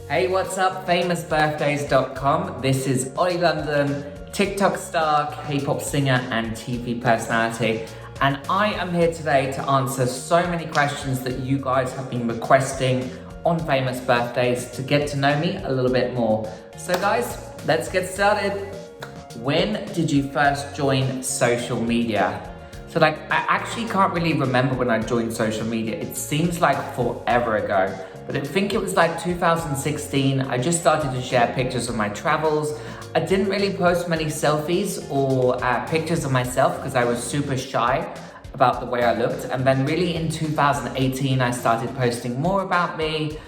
Hey, what's up, famousbirthdays.com. This is Oli London, TikTok star, K-pop singer and TV personality. And I am here today to answer so many questions that you guys have been requesting on Famous Birthdays to get to know me a little bit more. So guys, let's get started. When did you first join social media? So I actually can't really remember when I joined social media. It seems like forever ago. But I think it was like 2016. I just started to share pictures of my travels. I didn't really post many selfies or pictures of myself because I was super shy about the way I looked. And then really in 2018, I started posting more about me,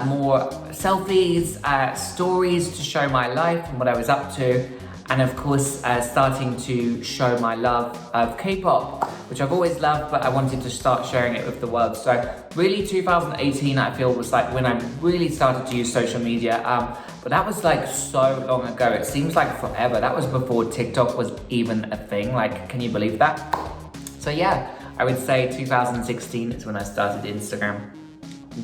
more selfies, stories to show my life and what I was up to. And of course, starting to show my love of K-pop, which I've always loved, but I wanted to start sharing it with the world. So really 2018, I feel, was like when I really started to use social media. But that was like so long ago. It seems like forever. That was before TikTok was even a thing. Like, can you believe that? So yeah, I would say 2016 is when I started Instagram.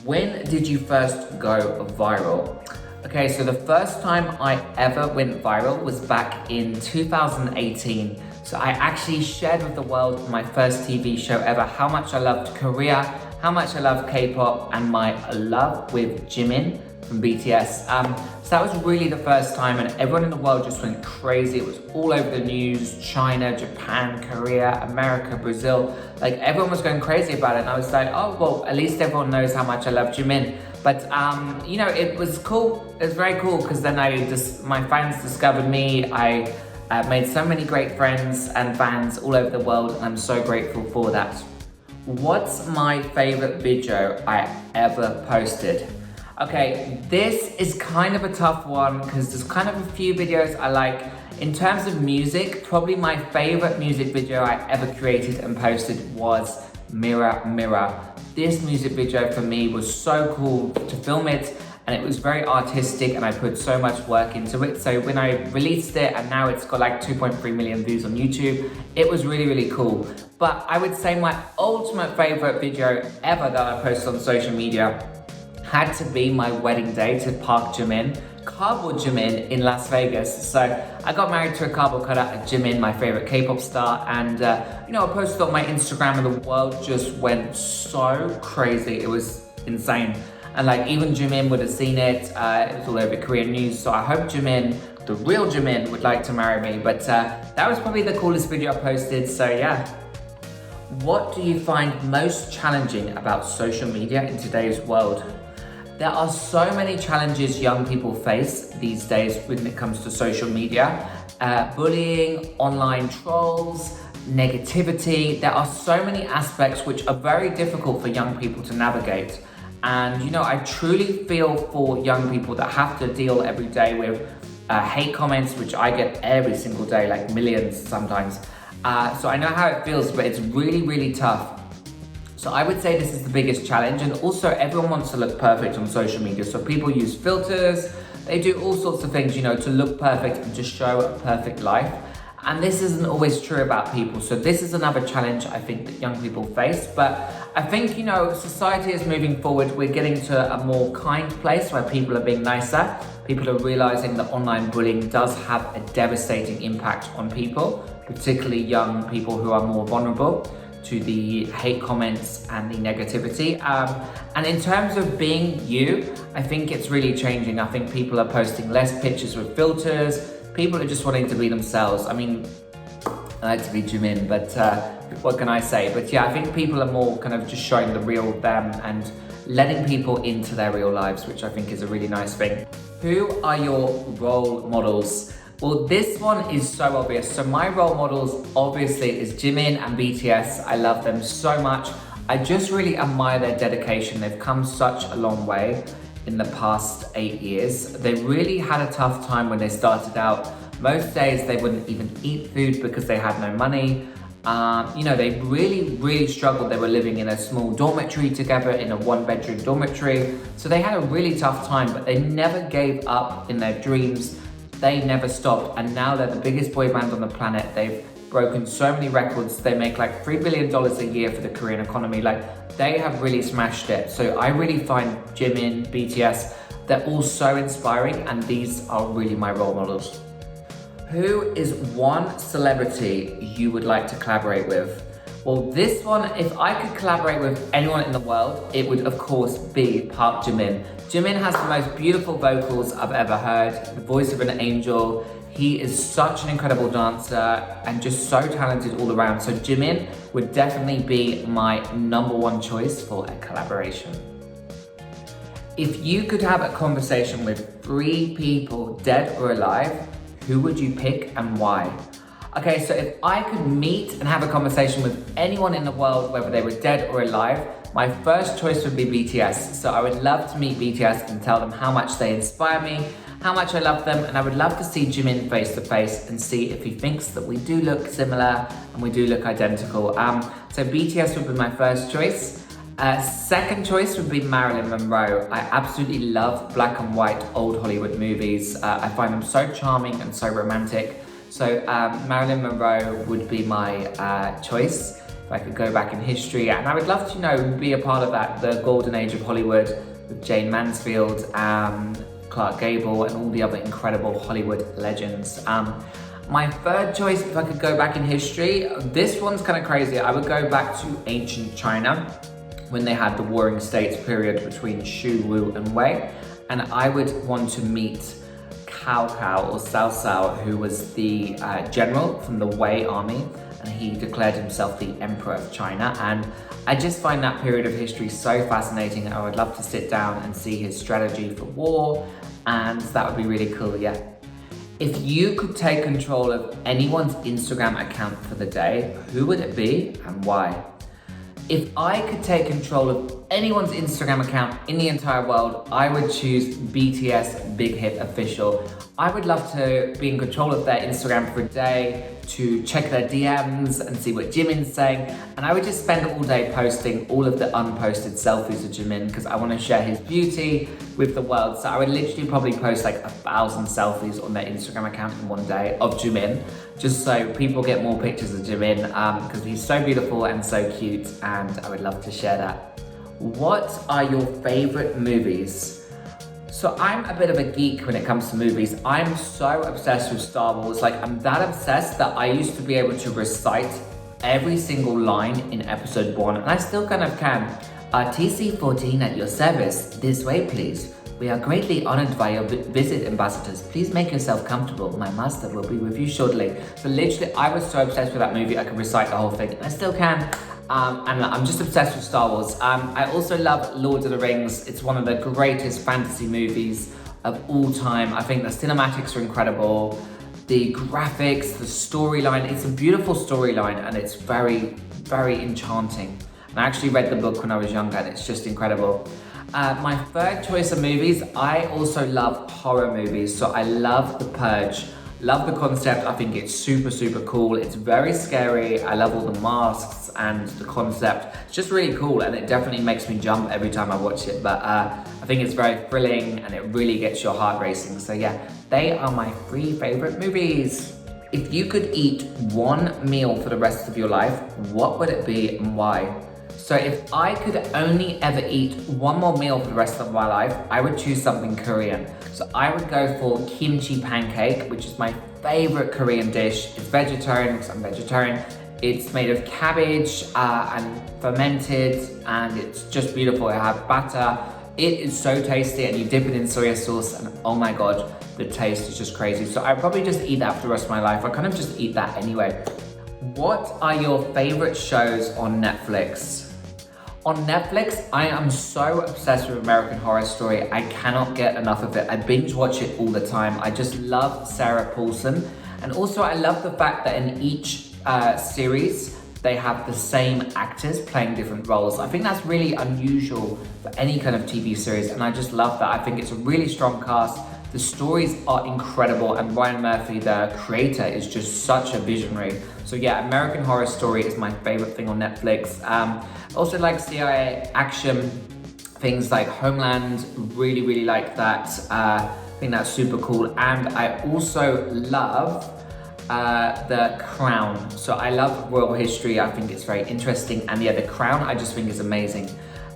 When did you first go viral? Okay, so the first time I ever went viral was back in 2018. So I actually shared with the world my first TV show ever, how much I loved Korea, how much I loved K-pop, and my love with Jimin from BTS. So that was really the first time, and everyone in the world just went crazy. It was all over the news, China, Japan, Korea, America, Brazil. Like everyone was going crazy about it. And I was like, oh, well, at least everyone knows how much I love Jimin. But, you know, it was cool. It was very cool because then my fans discovered me. I made so many great friends and fans all over the world, and I'm so grateful for that. What's my favorite video I ever posted? Okay, this is kind of a tough one because there's kind of a few videos I like. In terms of music, probably my favorite music video I ever created and posted was Mirror Mirror. This music video for me was so cool to film it, and it was very artistic, and I put so much work into it. So when I released it, and now it's got like 2.3 million views on YouTube, it was really, really cool. But I would say my ultimate favorite video ever that I posted on social media had to be my wedding day to Park Jimin, Cardboard Jimin in Las Vegas. So I got married to a cardboard cutout of Jimin, my favorite K-pop star, and you know, I posted on my Instagram and the world just went so crazy. It was insane. And like even Jimin would have seen it. It was all over Korean news. So I hope Jimin, the real Jimin, would like to marry me. But that was probably the coolest video I posted. So yeah. What do you find most challenging about social media in today's world? There are so many challenges young people face these days when it comes to social media. Bullying, online trolls, negativity. There are so many aspects which are very difficult for young people to navigate. And you know, I truly feel for young people that have to deal every day with hate comments, which I get every single day, like millions sometimes. So I know how it feels, but it's really, really tough. So I would say this is the biggest challenge, and also everyone wants to look perfect on social media. So people use filters, they do all sorts of things, you know, to look perfect and to show a perfect life. And this isn't always true about people. So this is another challenge I think that young people face. But I think, you know, society is moving forward. We're getting to a more kind place where people are being nicer. People are realizing that online bullying does have a devastating impact on people, particularly young people who are more vulnerable to the hate comments and the negativity. And in terms of being you, I think it's really changing. I think people are posting less pictures with filters. People are just wanting to be themselves. I mean, I like to be Jimin, but what can I say? But yeah, I think people are more kind of just showing the real them and letting people into their real lives, which I think is a really nice thing. Who are your role models? Well, this one is so obvious. So my role models obviously is Jimin and BTS. I love them so much. I just really admire their dedication. They've come such a long way in the past 8 years. They really had a tough time when they started out. Most days they wouldn't even eat food because they had no money. You know, they really, really struggled. They were living in a small dormitory together, in a 1-bedroom dormitory. So they had a really tough time, but they never gave up in their dreams. They never stopped, and now they're the biggest boy band on the planet. They've broken so many records. They make like $3 billion a year for the Korean economy. Like, they have really smashed it. So I really find Jimin, BTS, they're all so inspiring, and these are really my role models. Who is one celebrity you would like to collaborate with? Well, this one, if I could collaborate with anyone in the world, it would of course be Park Jimin. Jimin has the most beautiful vocals I've ever heard, the voice of an angel. He is such an incredible dancer and just so talented all around. So Jimin would definitely be my #1 choice for a collaboration. If you could have a conversation with 3 people, dead or alive, who would you pick and why? Okay, so if I could meet and have a conversation with anyone in the world, whether they were dead or alive, my first choice would be BTS. So I would love to meet BTS and tell them how much they inspire me, how much I love them, and I would love to see Jimin face to face and see if he thinks that we do look similar and we do look identical. So BTS would be my first choice. Second choice would be Marilyn Monroe. I absolutely love black and white old Hollywood movies. I find them so charming and so romantic. So Marilyn Monroe would be my choice if I could go back in history. And I would love to, be a part of that, the golden age of Hollywood with Jane Mansfield, Clark Gable, and all the other incredible Hollywood legends. My third choice, if I could go back in history, this one's kind of crazy. I would go back to ancient China when they had the Warring States period between Shu, Wu, and Wei. And I would want to meet Cao Cao or Cao Cao, who was the general from the Wei army, and he declared himself the Emperor of China. And I just find that period of history so fascinating. I would love to sit down and see his strategy for war, and that would be really cool, yeah. If you could take control of anyone's Instagram account for the day, who would it be and why? If I could take control of anyone's Instagram account in the entire world, I would choose BTS Big Hit Official. I would love to be in control of their Instagram for a day, to check their DMs and see what Jimin's saying. And I would just spend all day posting all of the unposted selfies of Jimin because I want to share his beauty with the world. So I would literally probably post like 1,000 selfies on their Instagram account in one day of Jimin, just so people get more pictures of Jimin because he's so beautiful and so cute, and I would love to share that. What are your favorite movies? So I'm a bit of a geek when it comes to movies. I'm so obsessed with Star Wars. Like, I'm that obsessed that I used to be able to recite every single line in episode 1, and I still kind of can. TC-14 at your service. This way, please. We are greatly honored by your visit, ambassadors. Please make yourself comfortable. My master will be with you shortly. So literally, I was so obsessed with that movie, I could recite the whole thing, and I still can. And I'm just obsessed with Star Wars. I also love Lord of the Rings. It's one of the greatest fantasy movies of all time. I think the cinematics are incredible. The graphics, the storyline, it's a beautiful storyline, and it's very, very enchanting. And I actually read the book when I was younger, and it's just incredible. My third choice of movies, I also love horror movies. So I love The Purge. Love the concept. I think it's super, super cool. It's very scary. I love all the masks and the concept. It's just really cool, and it definitely makes me jump every time I watch it. But I think it's very thrilling, and it really gets your heart racing. So yeah, they are my 3 favorite movies. If you could eat one meal for the rest of your life, what would it be and why? So if I could only ever eat one more meal for the rest of my life, I would choose something Korean. So I would go for kimchi pancake, which is my favorite Korean dish. It's vegetarian because I'm vegetarian. It's made of cabbage and fermented, and it's just beautiful. I have batter. It is so tasty, and you dip it in soy sauce, and oh my God, the taste is just crazy. So I'd probably just eat that for the rest of my life. I kind of just eat that anyway. What are your favorite shows on Netflix? On Netflix, I am so obsessed with American Horror Story. I cannot get enough of it. I binge watch it all the time. I just love Sarah Paulson. And also I love the fact that in each series, they have the same actors playing different roles. I think that's really unusual for any kind of TV series, and I just love that. I think it's a really strong cast. The stories are incredible, and Ryan Murphy, the creator, is just such a visionary. So yeah, American Horror Story is my favorite thing on Netflix. Also like CIA action, things like Homeland, really, really like that. I think that's super cool. And I also love The Crown. So I love royal history. I think it's very interesting. And yeah, The Crown I just think is amazing.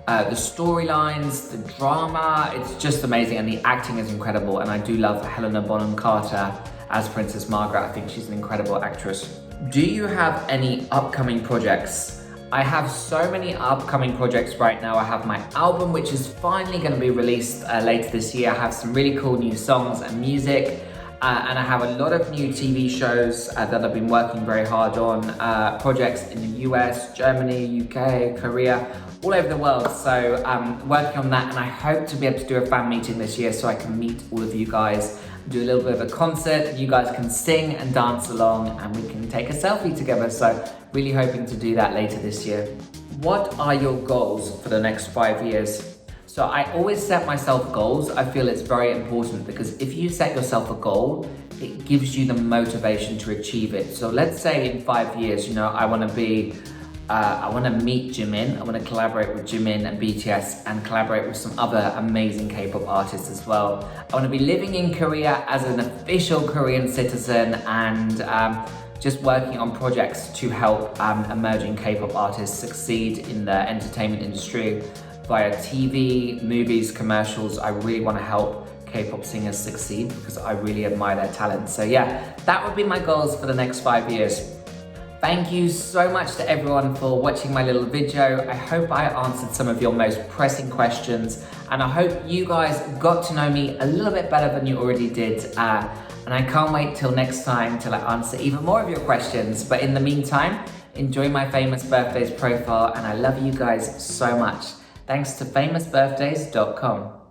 The storylines, the drama, it's just amazing, and the acting is incredible. And I do love Helena Bonham Carter as Princess Margaret. I think she's an incredible actress. Do you have any upcoming projects? I have so many upcoming projects right now. I have my album, which is finally going to be released later this year. I have some really cool new songs and music. And I have a lot of new TV shows that I've been working very hard on. Projects in the US, Germany, UK, Korea, all over the world. So I'm working on that, and I hope to be able to do a fan meeting this year so I can meet all of you guys, do a little bit of a concert. You guys can sing and dance along, and we can take a selfie together. So really hoping to do that later this year. What are your goals for the next 5 years? So I always set myself goals. I feel it's very important because if you set yourself a goal, it gives you the motivation to achieve it. So let's say in 5 years, I want to meet Jimin. I want to collaborate with Jimin and BTS and collaborate with some other amazing K-pop artists as well. I want to be living in Korea as an official Korean citizen and just working on projects to help emerging K-pop artists succeed in the entertainment industry via TV, movies, commercials. I really want to help K-pop singers succeed because I really admire their talent. So yeah, that would be my goals for the next 5 years. Thank you so much to everyone for watching my little video. I hope I answered some of your most pressing questions, and I hope you guys got to know me a little bit better than you already did. And I can't wait till next time till I answer even more of your questions. But in the meantime, enjoy my Famous Birthdays profile, and I love you guys so much. Thanks to famousbirthdays.com.